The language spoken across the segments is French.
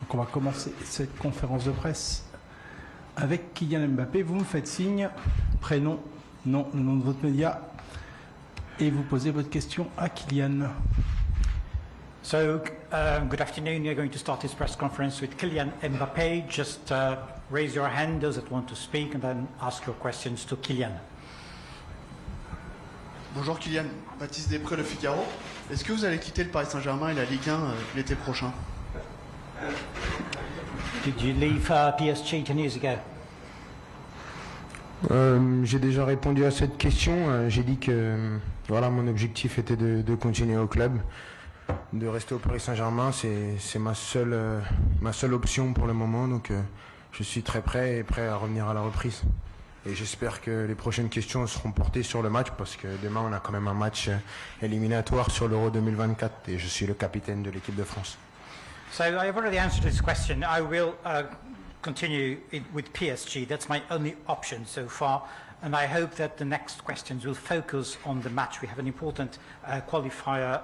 Donc on va commencer cette conférence de presse avec Kylian Mbappé. Vous me faites signe, prénom, nom, le nom de votre média, et vous posez votre question à Kylian. So, good afternoon. You're going to start this press conference with Kylian Mbappé. Just raise your hand, those that want to speak, and then ask your questions to Kylian. Bonjour Kylian, Baptiste Després, Le Figaro. Est-ce que vous allez quitter le Paris Saint-Germain et la Ligue 1 l'été prochain? Did you leave PSG 10 years ago? J'ai déjà répondu à cette question. J'ai dit que voilà, mon objectif était de continuer au club, de rester au Paris Saint-Germain. C'est ma seule option pour le moment. Donc je suis très prêt à revenir à la reprise. Et j'espère que les prochaines questions seront portées sur le match parce que demain on a quand même un match éliminatoire sur l'Euro 2024 et je suis le capitaine de l'équipe de France. So I've already answered this question. I will continue with PSG. That's my only option so far. And I hope that the next questions will focus on the match. We have an important qualifier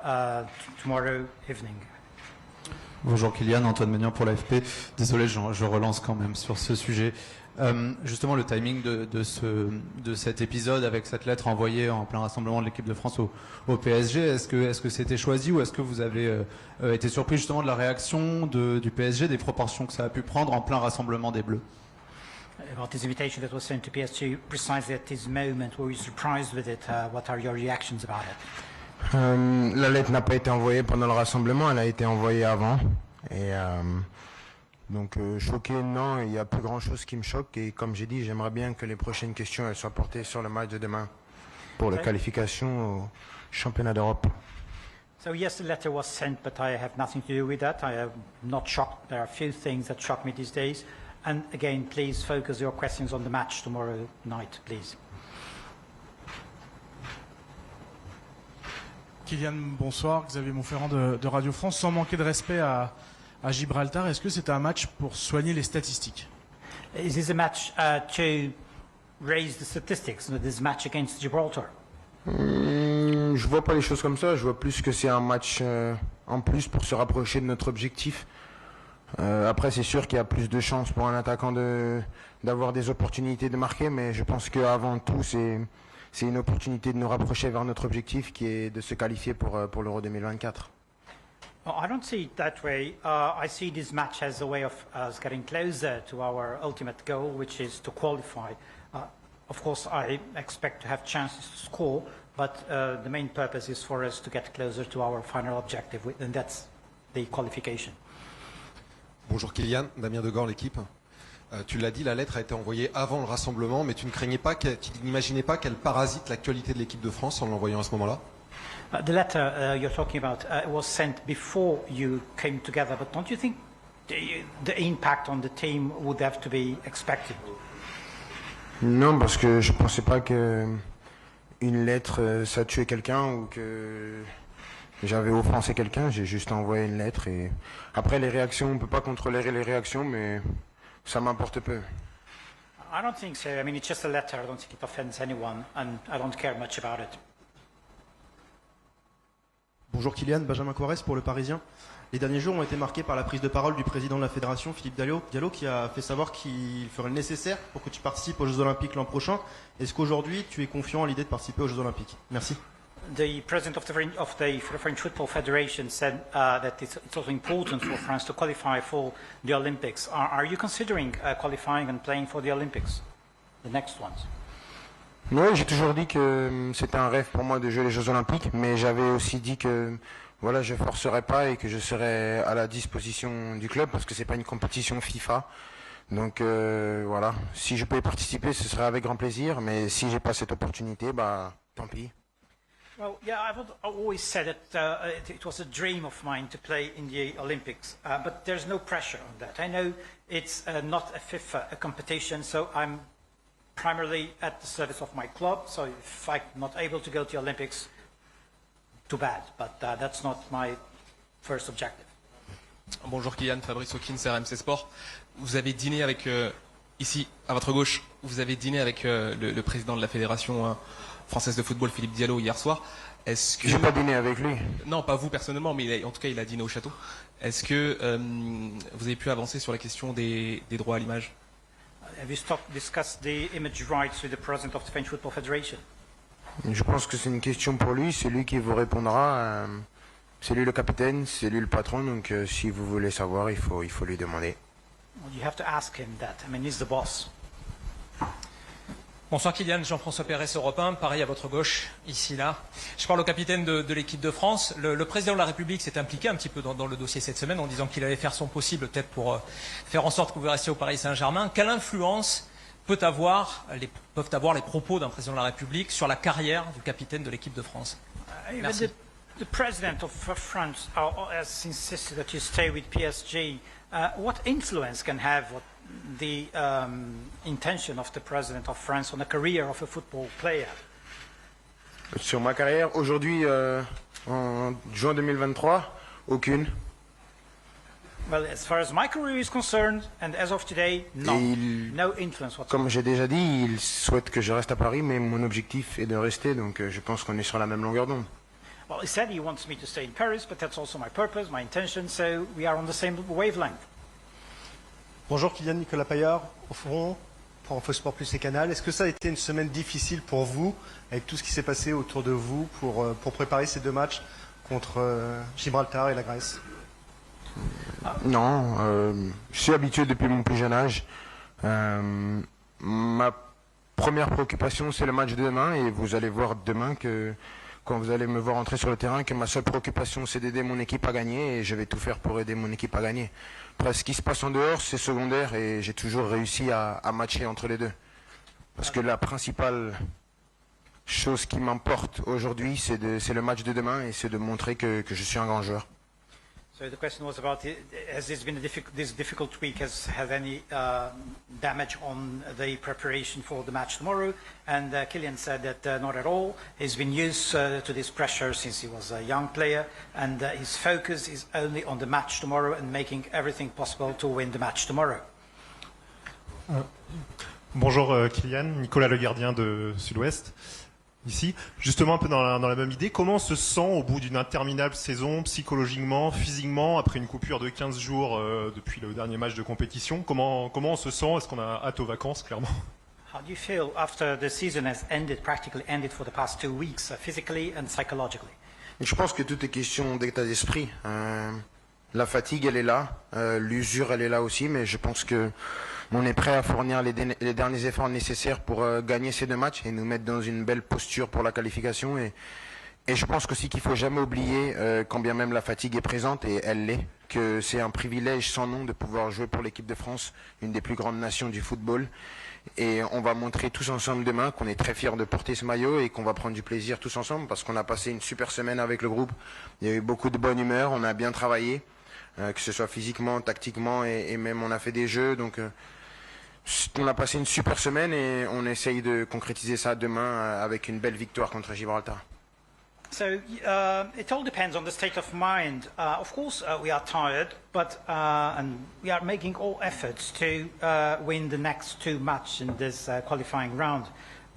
tomorrow evening. Bonjour Kylian, Antoine Ménian pour l'AFP. Désolé, je relance quand même sur ce sujet. Justement, le timing de cet épisode avec cette lettre envoyée en plein rassemblement de l'équipe de France au PSG, est-ce que c'était choisi ou est-ce que vous avez été surpris justement de la réaction du PSG, des proportions que ça a pu prendre en plein rassemblement des Bleus? About this invitation that was sent to PSG precisely at this moment, were you surprised with it? What are your reactions about it? La lettre n'a pas été envoyée pendant le rassemblement, elle a été envoyée avant. Et donc choqué, non, il y a plus grand chose qui me choque. Et comme j'ai dit, j'aimerais bien que les prochaines questions elles soient portées sur le match de demain pour la qualification au championnat d'Europe. So yes, the letter was sent, but I have nothing to do with that. I am not shocked. There are a few things that shock me these days. And again, please focus your questions on the match tomorrow night, please. Kylian, bonsoir. Xavier Montferrand de Radio France. Sans manquer de respect à Gibraltar, est-ce que c'est un match pour soigner les statistiques? Is this a match to raise the statistics, this match against Gibraltar? Je vois pas les choses comme ça. Je vois plus que c'est un match en plus pour se rapprocher de notre objectif. Après, c'est sûr qu'il y a plus de chances pour un attaquant d'avoir des opportunités de marquer, mais je pense qu'avant tout, c'est une opportunité de nous rapprocher vers notre objectif qui est de se qualifier pour l'Euro 2024. Well, I don't see it that way. I see this match as a way of us getting closer to our ultimate goal, which is to qualify. Of course, I expect to have chances to score, but the main purpose is for us to get closer to our final objective, and that's the qualification. Bonjour Kylian, Damien Degor, l'équipe. Tu l'as dit, la lettre a été envoyée avant le rassemblement, mais tu n'imaginais pas qu'elle parasite l'actualité de l'équipe de France en l'envoyant à ce moment-là? The letter you're talking about was sent before you came together, but don't you think the impact on the team would have to be expected? Non, parce que je pensais pas que une lettre ça tuait quelqu'un ou que j'avais offensé quelqu'un. J'ai juste envoyé une lettre et après les réactions, on peut pas contrôler les réactions, mais ça m'importe peu. I don't think so. I mean, it's just a letter. I don't think it offends anyone, and I don't care much about it. Bonjour Kylian, Benjamin Coirès pour Le Parisien. Les derniers jours ont été marqués par la prise de parole du président de la fédération, Philippe Diallo, qui a fait savoir qu'il ferait le nécessaire pour que tu participes aux Jeux Olympiques l'an prochain. Est-ce qu'aujourd'hui tu es confiant à l'idée de participer aux Jeux Olympiques? Merci. The president of the French Football Federation said that it's also important for France to qualify for the Olympics. Are you considering qualifying and playing for the Olympics, the next ones? Oui, j'ai toujours dit que c'était un rêve pour moi de jouer les Jeux Olympiques, mais j'avais aussi dit que voilà, je forcerais pas et que je serais à la disposition du club parce que c'est pas une compétition FIFA. Donc voilà, si je peux y participer, ce serait avec grand plaisir, mais si j'ai pas cette opportunité, bah tant pis. Well, yeah, I've always said that it was a dream of mine to play in the Olympics, but there's no pressure on that. I know it's not a FIFA competition, so I'm primarily at the service of my club, so if I'm not able to go to the Olympics, too bad, but that's not my first objective. Bonjour Kylian, Fabrice Hawkins, RMC Sport. Vous avez dîné avec, ici, à votre gauche, vous avez dîné avec le président de la fédération française de football Philippe Diallo hier soir. Est-ce que... J'ai pas dîné avec lui. Non, pas vous personnellement, mais en tout cas, il a dîné au château. Est-ce que vous avez pu avancer sur la question des droits à l'image? Have you discussed the image rights with the president of the French Football Federation? Je pense que c'est une question pour lui, c'est lui qui vous répondra. C'est lui le capitaine, c'est lui le patron, donc si vous voulez savoir, il faut lui demander. Well, you have to ask him that. I mean, he's the boss. Bonsoir Kylian, Jean-François Pérez, Europe 1, pareil à votre gauche, ici, là. Je parle au capitaine de l'équipe de France. Le président de la République s'est impliqué un petit peu dans le dossier cette semaine en disant qu'il allait faire son possible peut-être pour faire en sorte que vous restiez au Paris Saint-Germain. Quelle influence peuvent avoir les propos d'un président de la République sur la carrière du capitaine de l'équipe de France? Merci. The president of France has insisted that you stay with PSG. What influence can have the intention of the president of France on the career of a football player? Sur ma carrière, aujourd'hui, en juin 2023, aucune. Well, as far as my career is concerned, and as of today, no influence whatsoever. Comme j'ai déjà dit, il souhaite que je reste à Paris, mais mon objectif est de rester, donc je pense qu'on est sur la même longueur d'onde. Well, he said he wants me to stay in Paris, but that's also my purpose, my intention, so we are on the same wavelength. Bonjour Kylian, Nicolas Paillard, au front, pour InfoSport Plus et Canal. Est-ce que ça a été une semaine difficile pour vous, avec tout ce qui s'est passé autour de vous, pour préparer ces deux matchs contre Gibraltar et la Grèce? Non, je suis habitué depuis mon plus jeune âge. Ma première préoccupation, c'est le match de demain, et vous allez voir demain que quand vous allez me voir entrer sur le terrain, que ma seule préoccupation, c'est d'aider mon équipe à gagner, et je vais tout faire pour aider mon équipe à gagner. Après, ce qui se passe en dehors, c'est secondaire, et j'ai toujours réussi à matcher entre les deux. Parce que la principale chose qui m'importe aujourd'hui, c'est le match de demain, et c'est de montrer que je suis un grand joueur. So the question was about, has this been this difficult week has had any damage on the preparation for the match tomorrow? And Kylian said that not at all. He's been used to this pressure since he was a young player, and his focus is only on the match tomorrow and making everything possible to win the match tomorrow. Bonjour Kylian, Nicolas Le Gardien de Sud-Ouest. Ici, justement un peu dans la même idée, comment on se sent au bout d'une interminable saison, psychologiquement, physiquement, après une coupure de 15 jours depuis le dernier match de compétition? Comment on se sent? Est-ce qu'on a hâte aux vacances, clairement? How do you feel after the season has practically ended for the past 2 weeks, physically and psychologically? Je pense que tout est question d'état d'esprit. La fatigue, elle est là, l'usure, elle est là aussi, mais je pense que on est prêt à fournir les derniers efforts nécessaires pour gagner ces deux matchs et nous mettre dans une belle posture pour la qualification. Et je pense aussi qu'il ne faut jamais oublier, quand bien même la fatigue est présente, et elle l'est, que c'est un privilège sans nom de pouvoir jouer pour l'équipe de France, une des plus grandes nations du football. Et on va montrer tous ensemble demain qu'on est très fiers de porter ce maillot et qu'on va prendre du plaisir tous ensemble parce qu'on a passé une super semaine avec le groupe. Il y a eu beaucoup de bonne humeur, on a bien travaillé, que ce soit physiquement, tactiquement et même on a fait des jeux. Donc on a passé une super semaine et on essaye de concrétiser ça demain avec une belle victoire contre Gibraltar. So it all depends on the state of mind. Of course, we are tired, but and we are making all efforts to win the next 2 matches in this qualifying round.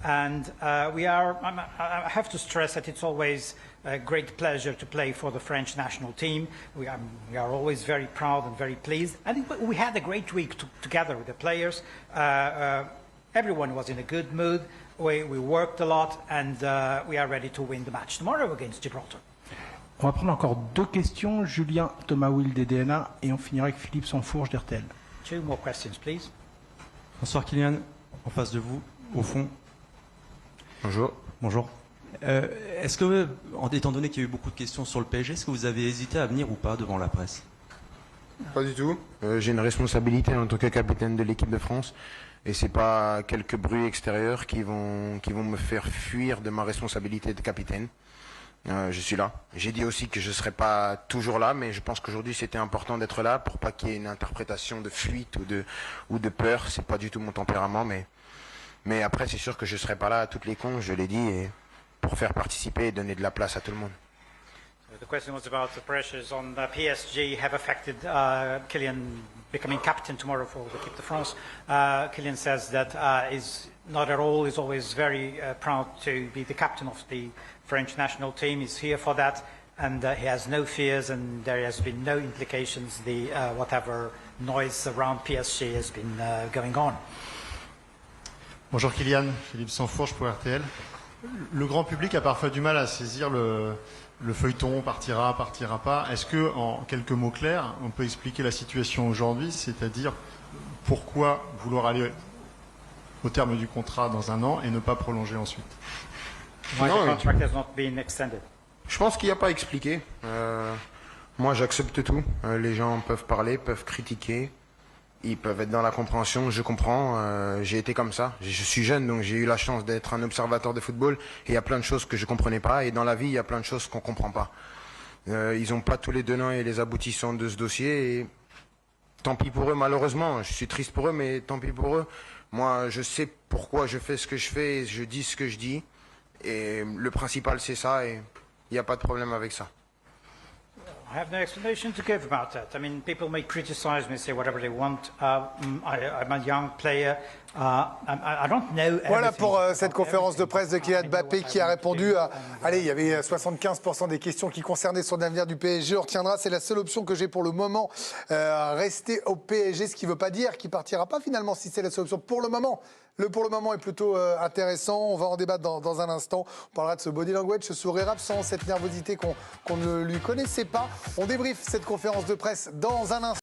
And I have to stress that it's always a great pleasure to play for the French national team. We are always very proud and very pleased. I think we had a great week together with the players. Everyone was in a good mood. We worked a lot and we are ready to win the match tomorrow against Gibraltar. On va prendre encore 2 questions. Julien Thomas Will des DNA et on finira avec Philippe Sansfourche d'RTL. 2 more questions, please. Bonsoir Kylian, en face de vous, au fond. Bonjour. Bonjour. Est-ce que, étant donné qu'il y a eu beaucoup de questions sur le PSG, est-ce que vous avez hésité à venir ou pas devant la presse? Pas du tout. J'ai une responsabilité en tant que capitaine de l'équipe de France et c'est pas quelques bruits extérieurs qui vont me faire fuir de ma responsabilité de capitaine. Je suis là. J'ai dit aussi que je serais pas toujours là, mais je pense qu'aujourd'hui c'était important d'être là pour pas qu'il y ait une interprétation de fuite ou de peur. C'est pas du tout mon tempérament, mais après c'est sûr que je serai pas là à toutes les cons, je l'ai dit, et pour faire participer et donner de la place à tout le monde. The question was about the pressures on PSG have affected Kylian becoming captain tomorrow for the Équipe de France. Kylian says that he's not at all. He's always very proud to be the captain of the French national team. He's here for that, and he has no fears, and there has been no implications. The whatever noise around PSG has been going on. Bonjour Kylian, Philippe Sansfourche pour RTL. Le grand public a parfois du mal à saisir le feuilleton, partira pas. Est-ce que, en quelques mots clairs, on peut expliquer la situation aujourd'hui, c'est-à-dire pourquoi vouloir aller au terme du contrat dans un an et ne pas prolonger ensuite? Why the contract has not been extended? Je pense qu'il n'y a pas à expliquer. Moi, j'accepte tout. Les gens peuvent parler, peuvent critiquer. Ils peuvent être dans la compréhension, je comprends. J'ai été comme ça. Je suis jeune, donc j'ai eu la chance d'être un observateur de football. Et il y a plein de choses que je ne comprenais pas. Et dans la vie, il y a plein de choses qu'on ne comprend pas. Ils n'ont pas tous les tenants et les aboutissants de ce dossier. Et tant pis pour eux, malheureusement. Je suis triste pour eux, mais tant pis pour eux. Moi, je sais pourquoi je fais ce que je fais et je dis ce que je dis. Et le principal, c'est ça. Et il n'y a pas de problème avec ça. I have no explanation to give about that. I mean, people may criticize me, say whatever they want. I'm a young player. I don't know. Voilà pour cette conférence de presse de Kylian Mbappé qui a répondu à... Allez, il y avait 75% des questions qui concernaient son avenir du PSG. On retiendra, c'est la seule option que j'ai pour le moment. Rester au PSG, ce qui ne veut pas dire qu'il ne partira pas finalement si c'est la seule option pour le moment. Le pour le moment est plutôt intéressant. On va en débattre dans un instant. On parlera de ce body language, ce sourire absent, cette nervosité qu'on ne lui connaissait pas. On débriefe cette conférence de presse dans un instant.